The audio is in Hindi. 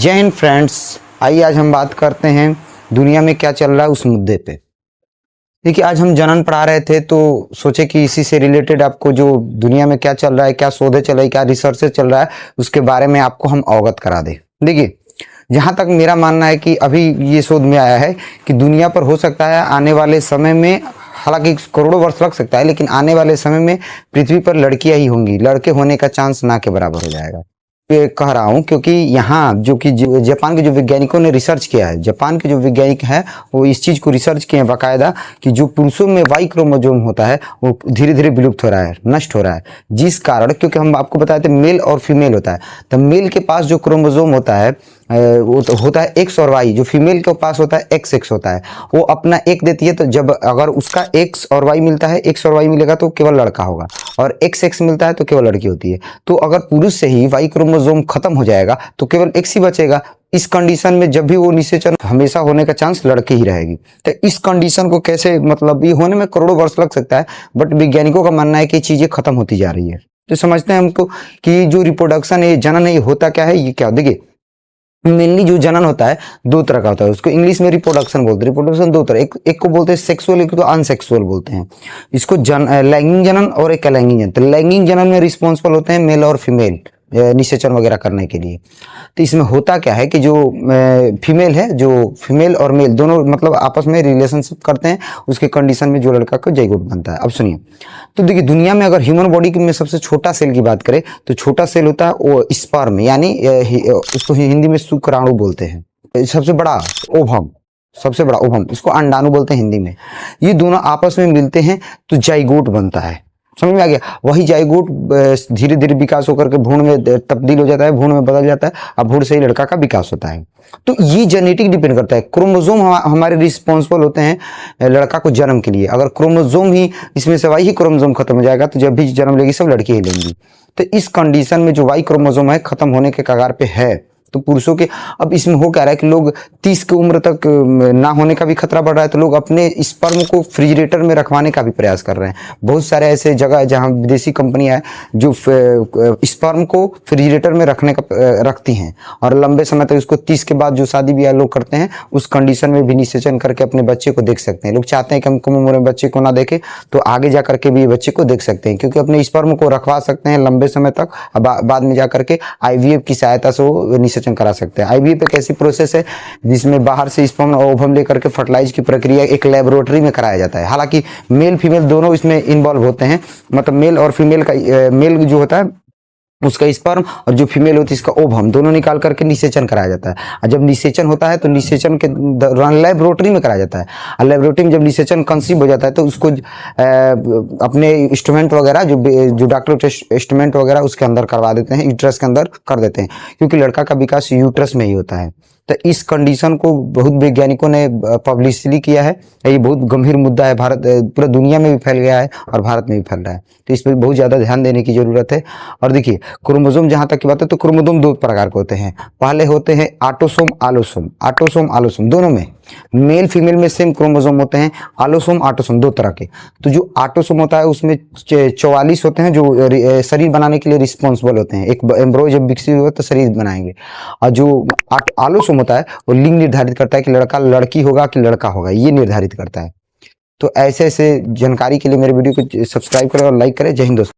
जय हिंद फ्रेंड्स। आइए आज हम बात करते हैं दुनिया में क्या चल रहा है उस मुद्दे पे। देखिए, आज हम जनन पढ़ा रहे थे तो सोचे कि इसी से रिलेटेड आपको जो दुनिया में क्या चल रहा है, क्या शोधे चल रही है, क्या रिसर्च चल रहा है, उसके बारे में आपको हम अवगत करा दें। देखिए, जहाँ तक मेरा मानना है कि अभी ये शोध में आया है कि दुनिया पर हो सकता है आने वाले समय में, हालांकि करोड़ों वर्ष लग सकता है, लेकिन आने वाले समय में पृथ्वी पर लड़कियां ही होंगी, लड़के होने का चांस ना के बराबर हो जाएगा। ये कह रहा हूँ क्योंकि यहाँ जो कि जापान के जो वैज्ञानिकों ने रिसर्च किया है, जापान के जो वैज्ञानिक हैं वो इस चीज़ को रिसर्च किए हैं बाकायदा कि जो पुरुषों में वाई क्रोमोसोम होता है वो धीरे धीरे विलुप्त हो रहा है, नष्ट हो रहा है। जिस कारण, क्योंकि हम आपको बताए थे मेल और फीमेल होता है, तो मेल के पास जो क्रोमोसोम होता है वो तो होता है एक्स और वाई, जो फीमेल के पास होता है एक्स एक्स होता है। वो अपना एक देती है, तो जब अगर उसका एक्स और वाई मिलता है, एक्स और वाई मिलेगा तो केवल लड़का होगा, और एक्स एक्स मिलता है तो केवल लड़की होती है। तो अगर पुरुष से ही वाई क्रोमोसोम खत्म हो जाएगा तो केवल एक्स ही बचेगा। इस कंडीशन में जब भी वो निषेचन हमेशा होने का चांस लड़के ही रहेगी। तो इस कंडीशन को कैसे, मतलब ये होने में करोड़ों वर्ष लग सकता है, बट वैज्ञानिकों का मानना है कि चीजें खत्म होती जा रही है। तो समझते हैं हमको कि जो रिप्रोडक्शन है, जनन है, ये होता क्या है, ये क्या। देखिए, मेनली जो जनन होता है दो तरह का होता है, उसको इंग्लिश में रिप्रोडक्शन बोलते हैं। रिप्रोडक्शन दो तरह, एक को बोलते हैं सेक्सुअल, एक को अनसेक्सुअल बोलते हैं। इसको लैंगिक जनन और एक अलैंगिक जनन। तो लैंगिक जनन में रिस्पॉन्सिबल होते हैं मेल और फीमेल निषेचन वगैरह करने के लिए। तो इसमें होता क्या है कि जो फीमेल है, जो फीमेल और मेल दोनों मतलब आपस में रिलेशनशिप करते हैं, उसके कंडीशन में जो लड़का का जाइगोट बनता है। अब सुनिए, तो देखिए दुनिया में अगर ह्यूमन बॉडी में सबसे छोटा सेल की बात करें तो छोटा सेल होता है वो स्पर्म, यानी उसको हिंदी में शुक्राणु बोलते हैं। सबसे बड़ा ओवम, सबसे बड़ा ओवम, इसको अंडाणु बोलते हैं हिंदी में। ये दोनों आपस में मिलते हैं तो जाइगोट बनता है। समझ में आ गया। वही जाइगोट धीरे धीरे विकास होकर के भ्रूण में तब्दील हो जाता है, भ्रूण में बदल जाता है, अब भ्रूण से ही लड़का का विकास होता है। तो ये जेनेटिक डिपेंड करता है। क्रोमोसोम हमारे रिस्पॉन्सिबल होते हैं लड़का को जन्म के लिए। अगर क्रोमोसोम ही, इसमें से वाई ही क्रोमोसोम खत्म हो जाएगा तो जब भी जन्म लेगी सब लड़की ही लेंगी। तो इस कंडीशन में जो वाई क्रोमोसोम है खत्म होने के कगार पे है, तो पुरुषों के अब इसमें हो क्या रहा है कि लोग 30 की उम्र तक ना होने का भी खतरा बढ़ रहा है, तो लोग अपने स्पर्म को फ्रिजरेटर में रखवाने का भी प्रयास कर रहे हैं। बहुत सारे ऐसे जगह है जहां विदेशी कंपनियां हैं जो स्पर्म को फ्रिजरेटर में रखती हैं, और लंबे समय तक उसको 30 के बाद जो शादी ब्याह लोग करते हैं उस कंडीशन में भी निषेचन करके अपने बच्चे को देख सकते हैं। लोग चाहते हैं कि हम कम उम्र में बच्चे को ना देखें, तो आगे जा करके भी बच्चे को देख सकते हैं, क्योंकि अपने स्पर्म को रखवा सकते हैं लंबे समय तक, बाद में जा करके IVF की सहायता से वो निषेचन करा सकते हैं। IVF एक ऐसी प्रोसेस है जिसमें बाहर से स्पर्म और ओवम लेकर के फर्टिलाइज की प्रक्रिया एक लेबोरेटरी में कराया जाता है। हालांकि मेल फीमेल दोनों इसमें इन्वॉल्व होते हैं, मतलब मेल और फीमेल का, मेल जो होता है उसका स्पर्म और जो फीमेल होती है इसका ओवम, दोनों निकाल करके निषेचन कराया जाता है। और जब निषेचन होता है तो निषेचन के दौरान लेबोरेटरी में कराया जाता है, और लेबोरेटरी में जब निषेचन कंसीव हो जाता है तो उसको अपने इंस्ट्रूमेंट वगैरह, जो डॉक्टर इंस्ट्रूमेंट वगैरह उसके अंदर करवा देते हैं, यूट्रस के अंदर कर देते हैं, क्योंकि लड़का का विकास यूट्रस में ही होता है। तो इस कंडीशन को बहुत वैज्ञानिकों ने पब्लिसिटी किया है। ये बहुत गंभीर मुद्दा है, भारत पूरा दुनिया में भी फैल गया है और भारत में भी फैल रहा है, तो इस पर बहुत ज़्यादा ध्यान देने की जरूरत है। और देखिए, क्रोमोसोम जहाँ तक की बात है तो क्रोमोसोम दो प्रकार के होते हैं। पहले होते हैं ऑटोसोम आलोसोम। ऑटोसोम आलोसोम दोनों में, मेल फीमेल में सेम क्रोमोसोम होते हैं। आलोसोम ऑटोसोम दो तरह के। तो जो ऑटोसोम होता है उसमें 44 होते हैं जो शरीर बनाने के लिए रिस्पॉन्सिबल होते हैं। एक एम्ब्रियो जब विकसित हुआ तो शरीर बनाएंगे। और जो आलोसोम होता है वो लिंग निर्धारित करता है कि लड़का लड़की होगा कि लड़का होगा, ये निर्धारित करता है। तो ऐसे ऐसे जानकारी के लिए मेरे वीडियो को सब्सक्राइब करें और लाइक करें। जय हिंद दोस्तों।